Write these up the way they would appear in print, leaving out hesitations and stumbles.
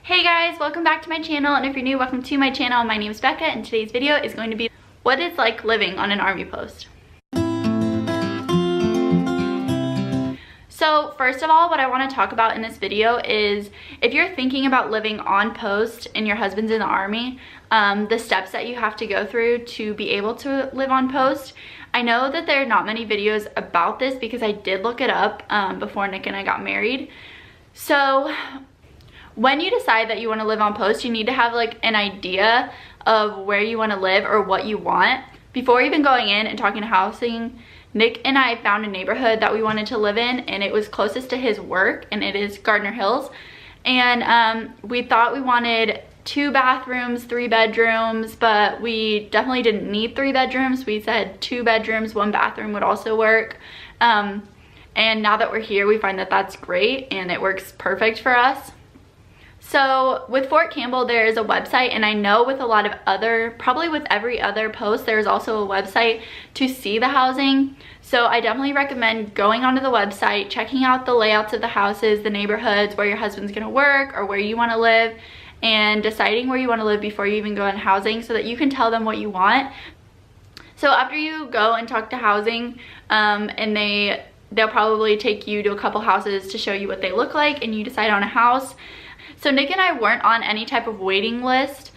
Hey guys, welcome back to my channel, and if you're new, welcome to my channel. My name is Becca, and today's video is going to be what it's like living on an army post. So first of all, what I want to talk about in this video is if you're thinking about living on post and your husband's in the army, the steps that you have to go through to be able to live on post. I know that there are not many videos about this because I did look it up before Nick and I got married. So when you decide that you want to live on post, you need to have like an idea of where you want to live or what you want. Before even going in and talking to housing, Nick and I found a neighborhood that we wanted to live in, and it was closest to his work, and it is Gardner Hills. And we thought we wanted 2 bathrooms, 3 bedrooms, but we definitely didn't need 3 bedrooms. We said 2 bedrooms, 1 bathroom would also work. And now that we're here, we find that that's great and it works perfect for us. So with Fort Campbell, there is a website, and I know with a lot of other, probably with every other post, there's also a website to see the housing. So I definitely recommend going onto the website, checking out the layouts of the houses, the neighborhoods, where your husband's gonna work or where you wanna live, and deciding where you wanna live before you even go in housing so that you can tell them what you want. So after you go and talk to housing, and they'll probably take you to a couple houses to show you what they look like, and you decide on a house. So Nick and I weren't on any type of waiting list.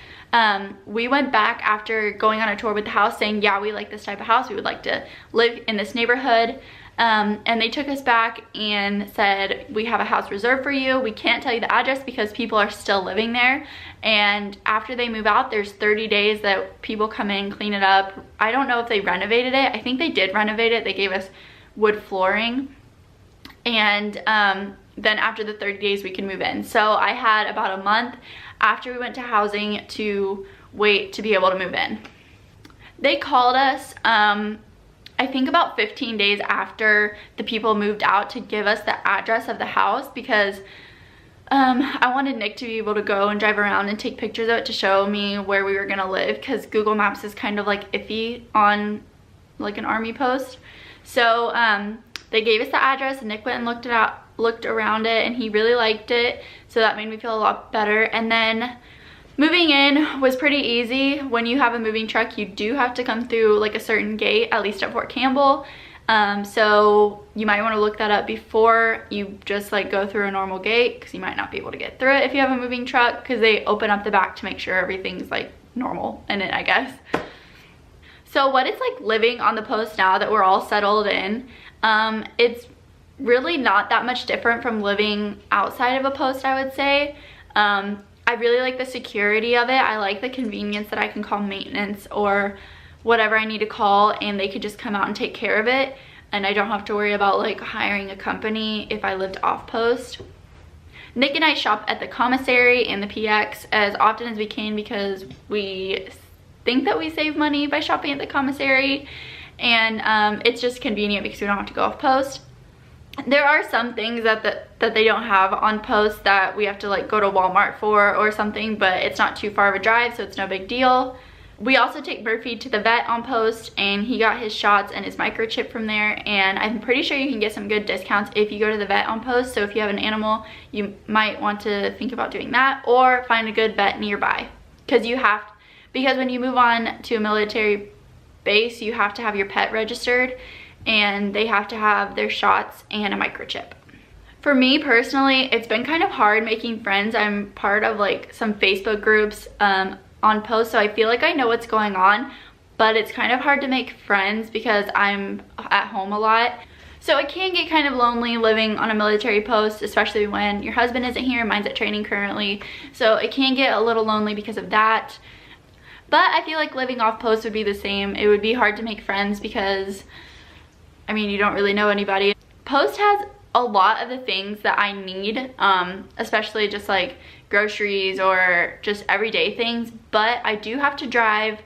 We went back after going on a tour with the house saying, yeah, we like this type of house. We would like to live in this neighborhood. And they took us back and said, we have a house reserved for you. We can't tell you the address because people are still living there. And after they move out, there's 30 days that people come in, clean it up. I don't know if they renovated it. I think they did renovate it. They gave us wood flooring. And then after the 30 days we can move in. So I had about a month after we went to housing to wait to be able to move in. They called us I think about 15 days after the people moved out to give us the address of the house, because I wanted Nick to be able to go and drive around and take pictures of it to show me where we were gonna live, because Google Maps is kind of like iffy on like an army post. So they gave us the address, and Nick went and looked around it, and he really liked it, so that made me feel a lot better. And then moving in was pretty easy. When you have a moving truck, you do have to come through like a certain gate, at least at Fort Campbell. So you might want to look that up before you just like go through a normal gate, because you might not be able to get through it if you have a moving truck, because they open up the back to make sure everything's like normal in it, I guess. So what it's like living on the post now that we're all settled in, it's really not that much different from living outside of a post, I would say. I really like the security of it. I like the convenience that I can call maintenance or whatever I need to call, and they could just come out and take care of it, and I don't have to worry about like hiring a company if I lived off post. Nick and I shop at the commissary and the PX as often as we can, because we think that we save money by shopping at the commissary, and it's just convenient because we don't have to go off post. There are some things that they don't have on post that we have to like go to Walmart for or something, but it's not too far of a drive, so it's no big deal. We also take Murphy to the vet on post, and he got his shots and his microchip from there, and I'm pretty sure you can get some good discounts if you go to the vet on post. So if you have an animal, you might want to think about doing that, or find a good vet nearby, because when you move on to a military base, you have to have your pet registered, and they have to have their shots and a microchip. For me personally, it's been kind of hard making friends. I'm part of like some Facebook groups on post, so I feel like I know what's going on, but it's kind of hard to make friends because I'm at home a lot. So it can get kind of lonely living on a military post, especially when your husband isn't here. Mine's at training currently, so it can get a little lonely because of that. But I feel like living off post would be the same. It would be hard to make friends because, I mean, you don't really know anybody. Post has a lot of the things that I need, especially just like groceries or just everyday things, but I do have to drive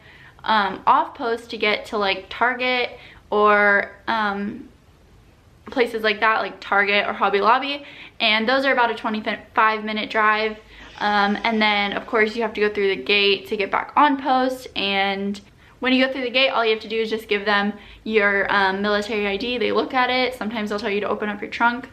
off post to get to like Target or places like that, like Target or Hobby Lobby, and those are about a 25-minute drive. And then of course you have to go through the gate to get back on post, and when you go through the gate, all you have to do is just give them your military ID. They look at it. Sometimes they'll tell you to open up your trunk,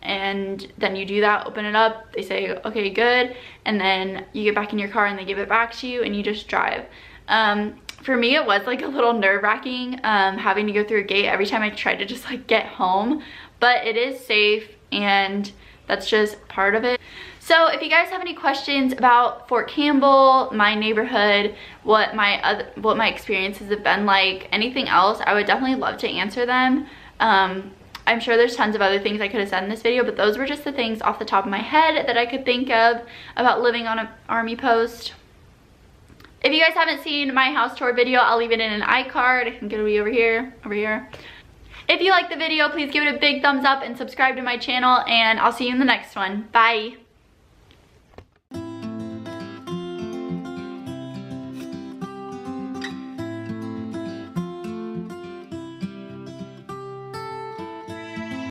and then you do that, open it up, they say okay, good, and then you get back in your car and they give it back to you and you just drive. For me, it was like a little nerve-wracking having to go through a gate every time I tried to just like get home, but it is safe and that's just part of it. So if you guys have any questions about Fort Campbell, my neighborhood, what my experiences have been like, anything else, I would definitely love to answer them. I'm sure there's tons of other things I could have said in this video, but those were just the things off the top of my head that I could think of about living on an army post. If you guys haven't seen my house tour video, I'll leave it in an iCard. I think it'll be over here, If you liked the video, please give it a big thumbs up and subscribe to my channel, and I'll see you in the next one. Bye.